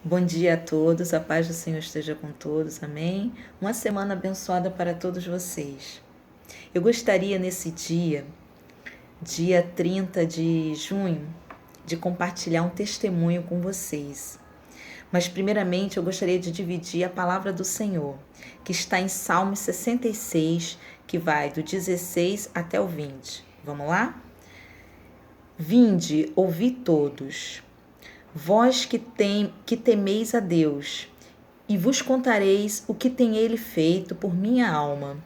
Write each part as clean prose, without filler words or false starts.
Bom dia a todos, a paz do Senhor esteja com todos, amém? Uma semana abençoada para todos vocês. Eu gostaria nesse dia 30 de junho, de compartilhar um testemunho com vocês. Mas primeiramente eu gostaria de dividir a palavra do Senhor, que está em Salmo 66, que vai do 16 até o 20. Vamos lá? Vinde, ouvi todos, vós que temeis a Deus, e vos contareis o que tem ele feito por minha alma.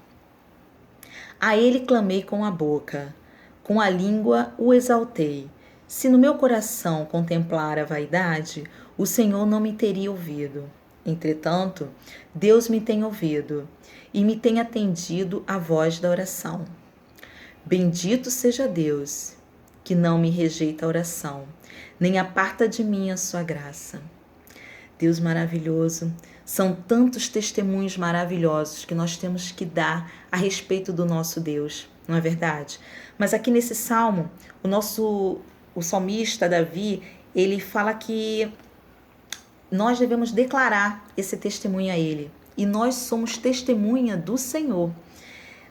A ele clamei com a boca, com a língua o exaltei. Se no meu coração contemplar a vaidade, o Senhor não me teria ouvido. Entretanto, Deus me tem ouvido e me tem atendido à voz da oração. Bendito seja Deus, que não me rejeita a oração, nem aparta de mim a sua graça. Deus maravilhoso, são tantos testemunhos maravilhosos que nós temos que dar a respeito do nosso Deus, não é verdade? Mas aqui nesse salmo, o salmista Davi, ele fala que nós devemos declarar esse testemunho a ele. E nós somos testemunha do Senhor.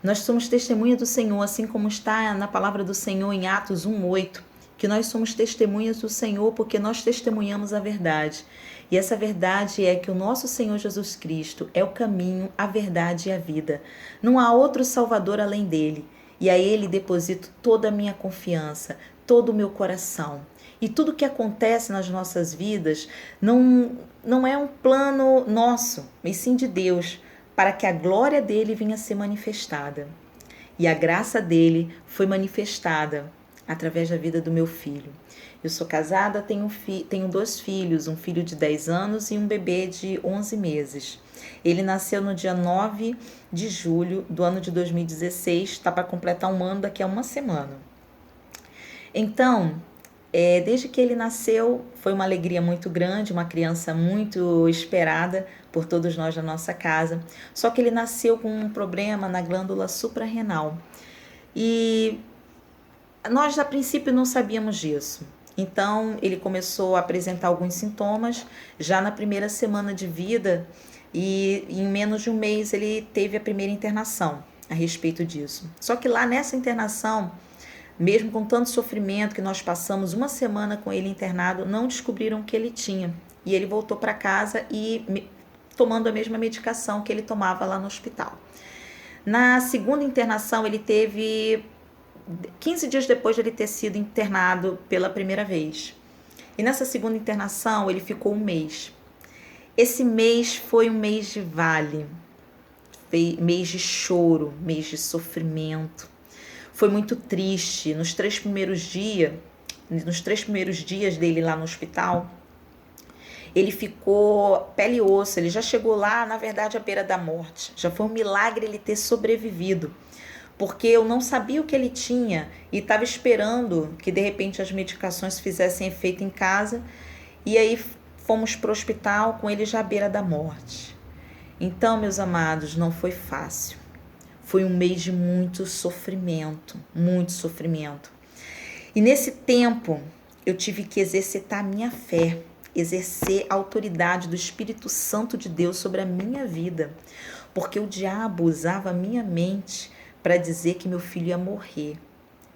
Nós somos testemunha do Senhor, assim como está na palavra do Senhor em Atos 1:8, que nós somos testemunhas do Senhor porque nós testemunhamos a verdade. E essa verdade é que o nosso Senhor Jesus Cristo é o caminho, a verdade e a vida. Não há outro Salvador além dele. E a ele deposito toda a minha confiança, todo o meu coração. E tudo que acontece nas nossas vidas não é um plano nosso, mas sim de Deus, para que a glória dele venha a ser manifestada. E a graça dele foi manifestada através da vida do meu filho. Eu sou casada, tenho 2 filhos, um filho de 10 anos e um bebê de 11 meses. Ele nasceu no dia 9 de julho do ano de 2016, está para completar um ano daqui a uma semana. Então, desde que ele nasceu, foi uma alegria muito grande, uma criança muito esperada por todos nós da nossa casa. Só que ele nasceu com um problema na glândula suprarrenal. E nós, a princípio, não sabíamos disso. Então, ele começou a apresentar alguns sintomas já na primeira semana de vida e em menos de um mês ele teve a primeira internação a respeito disso. Só que lá nessa internação, mesmo com tanto sofrimento que nós passamos uma semana com ele internado, não descobriram o que ele tinha. E ele voltou para casa e tomando a mesma medicação que ele tomava lá no hospital. Na segunda internação, ele teve 15 dias depois de ele ter sido internado pela primeira vez. E nessa segunda internação, ele ficou um mês. Esse mês foi um mês de vale, mês de choro, mês de sofrimento. Foi muito triste. Nos três primeiros dias dele lá no hospital, ele ficou pele e osso. Ele já chegou lá, na verdade, à beira da morte. Já foi um milagre ele ter sobrevivido, porque eu não sabia o que ele tinha e estava esperando que de repente as medicações fizessem efeito em casa. E aí fomos para o hospital com ele já à beira da morte. Então, meus amados, não foi fácil. Foi um mês de muito sofrimento, muito sofrimento. E nesse tempo eu tive que exercitar a minha fé, exercer a autoridade do Espírito Santo de Deus sobre a minha vida, porque o diabo usava a minha mente para dizer que meu filho ia morrer.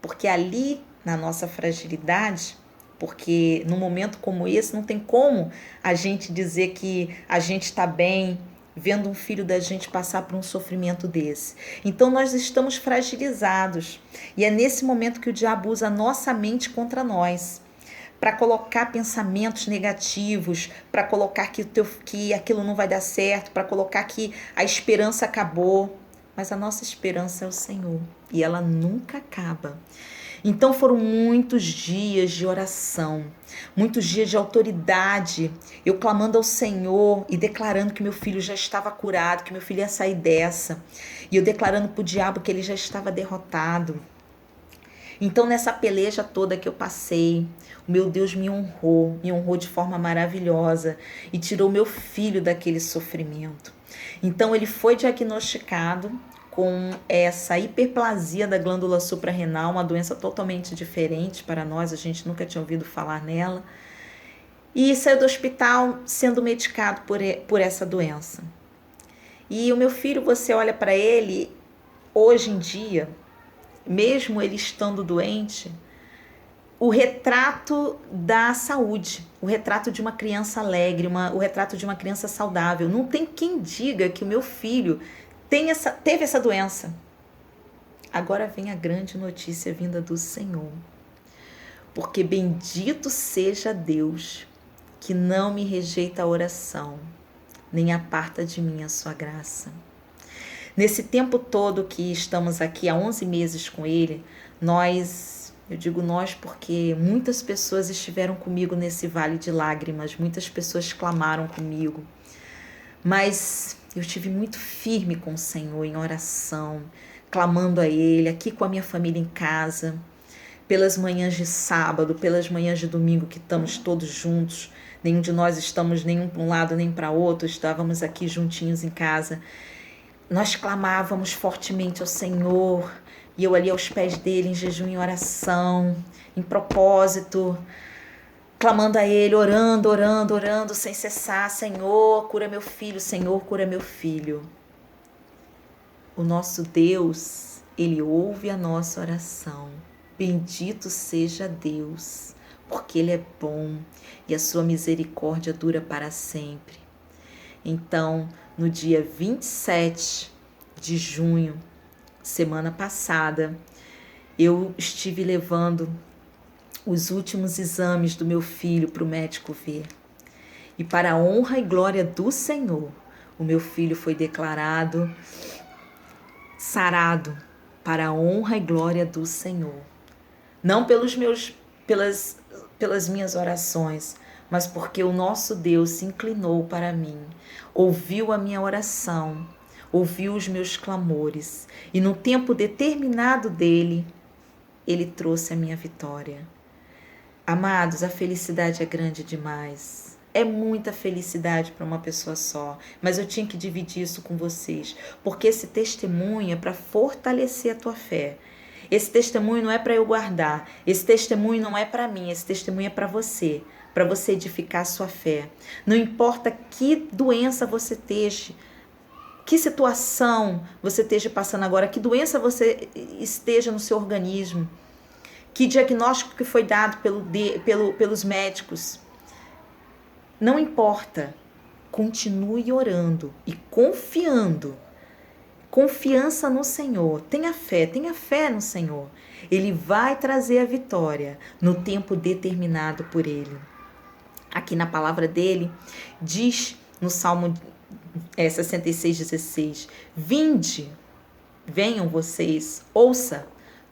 Porque ali, na nossa fragilidade, porque num momento como esse não tem como a gente dizer que a gente está bem, vendo um filho da gente passar por um sofrimento desse. Então nós estamos fragilizados. E é nesse momento que o diabo usa a nossa mente contra nós, para colocar pensamentos negativos, para colocar que aquilo não vai dar certo, para colocar que a esperança acabou. Mas a nossa esperança é o Senhor e ela nunca acaba. Então foram muitos dias de oração, muitos dias de autoridade, eu clamando ao Senhor e declarando que meu filho já estava curado, que meu filho ia sair dessa. E eu declarando para o diabo que ele já estava derrotado. Então nessa peleja toda que eu passei, o meu Deus me honrou de forma maravilhosa e tirou meu filho daquele sofrimento. Então ele foi diagnosticado com essa hiperplasia da glândula suprarrenal, uma doença totalmente diferente para nós, a gente nunca tinha ouvido falar nela. e saiu do hospital sendo medicado por essa doença. E o meu filho, você olha para ele, hoje em dia, mesmo ele estando doente, o retrato da saúde, o retrato de uma criança alegre, o retrato de uma criança saudável. Não tem quem diga que o meu filho teve essa doença. Agora vem a grande notícia vinda do Senhor. Porque bendito seja Deus, que não me rejeita a oração, nem aparta de mim a sua graça. Nesse tempo todo que estamos aqui, há 11 meses com ele, eu digo nós porque muitas pessoas estiveram comigo nesse vale de lágrimas, muitas pessoas clamaram comigo, mas eu estive muito firme com o Senhor em oração, clamando a Ele, aqui com a minha família em casa, pelas manhãs de sábado, pelas manhãs de domingo que estamos todos juntos, nenhum de nós estamos nem para um lado nem para outro, estávamos aqui juntinhos em casa. Nós clamávamos fortemente ao Senhor, e eu ali aos pés dele, em jejum e oração, em propósito, clamando a ele, orando sem cessar. Senhor, cura meu filho, Senhor, cura meu filho. O nosso Deus, ele ouve a nossa oração. Bendito seja Deus, porque ele é bom e a sua misericórdia dura para sempre. Então, no dia 27 de junho, semana passada, eu estive levando os últimos exames do meu filho para o médico ver. E para a honra e glória do Senhor, o meu filho foi declarado sarado, para a honra e glória do Senhor. Não pelas minhas orações, mas porque o nosso Deus se inclinou para mim, ouviu a minha oração, ouviu os meus clamores, e no tempo determinado dele, ele trouxe a minha vitória. Amados, a felicidade é grande demais. É muita felicidade para uma pessoa só, mas eu tinha que dividir isso com vocês, porque esse testemunho é para fortalecer a tua fé. Esse testemunho não é para eu guardar, esse testemunho não é para mim, esse testemunho é para você edificar a sua fé. Não importa que doença você esteja, que situação você esteja passando agora, que doença você esteja no seu organismo, que diagnóstico que foi dado pelos médicos. Não importa, continue orando e confiando. Confiança no Senhor, tenha fé no Senhor. Ele vai trazer a vitória no tempo determinado por Ele. Aqui na palavra dele, diz no Salmo 66:16, vinde, venham vocês, ouça,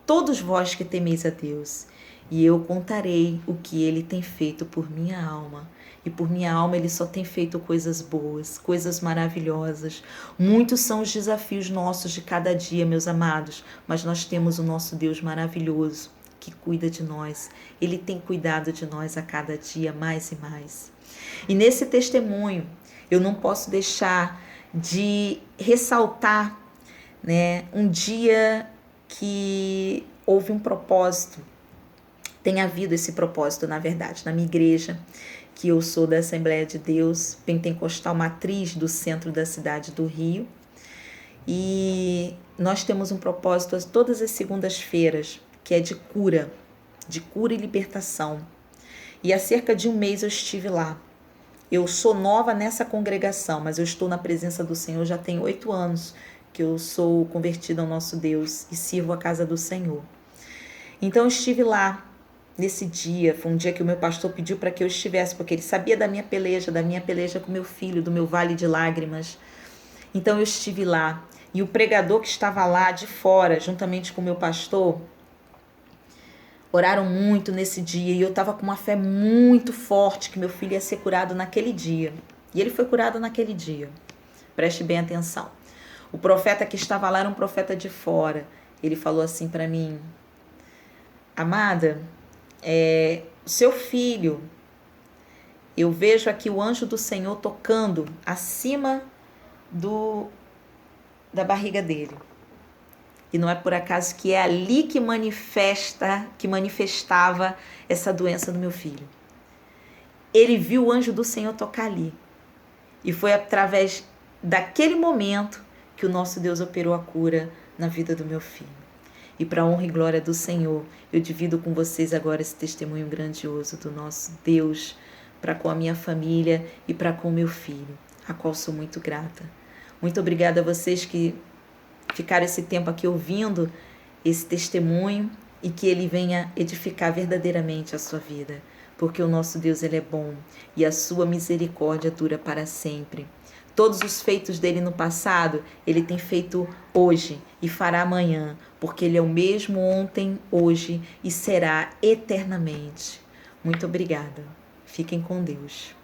todos vós que temeis a Deus, e eu contarei o que Ele tem feito por minha alma. E por minha alma ele só tem feito coisas boas, coisas maravilhosas. Muitos são os desafios nossos de cada dia, meus amados, mas nós temos o nosso Deus maravilhoso que cuida de nós. Ele tem cuidado de nós a cada dia mais e mais. E nesse testemunho, eu não posso deixar de ressaltar, um dia que houve um propósito. Tem havido esse propósito, na verdade, na minha igreja, que eu sou da Assembleia de Deus Pentecostal Matriz do centro da cidade do Rio. E nós temos um propósito todas as segundas-feiras, que é de cura e libertação. E há cerca de um mês eu estive lá. Eu sou nova nessa congregação, mas eu estou na presença do Senhor já tem 8 anos que eu sou convertida ao nosso Deus e sirvo a casa do Senhor. Então eu estive lá. Nesse dia, foi um dia que o meu pastor pediu para que eu estivesse, porque ele sabia da minha peleja com meu filho, do meu vale de lágrimas. Então eu estive lá. E o pregador que estava lá de fora, juntamente com o meu pastor, oraram muito nesse dia. E eu estava com uma fé muito forte que meu filho ia ser curado naquele dia. E ele foi curado naquele dia. Preste bem atenção. O profeta que estava lá era um profeta de fora. Ele falou assim para mim: amada, seu filho, eu vejo aqui o anjo do Senhor tocando acima da barriga dele. E não é por acaso que é ali que manifestava essa doença do meu filho. ele viu o anjo do Senhor tocar ali. E foi através daquele momento que o nosso Deus operou a cura na vida do meu filho. E para a honra e glória do Senhor, eu divido com vocês agora esse testemunho grandioso do nosso Deus para com a minha família e para com o meu filho, a qual sou muito grata. Muito obrigada a vocês que ficaram esse tempo aqui ouvindo esse testemunho e que ele venha edificar verdadeiramente a sua vida, porque o nosso Deus, ele é bom e a sua misericórdia dura para sempre. Todos os feitos dele no passado, ele tem feito hoje e fará amanhã, porque ele é o mesmo ontem, hoje e será eternamente. Muito obrigada. Fiquem com Deus.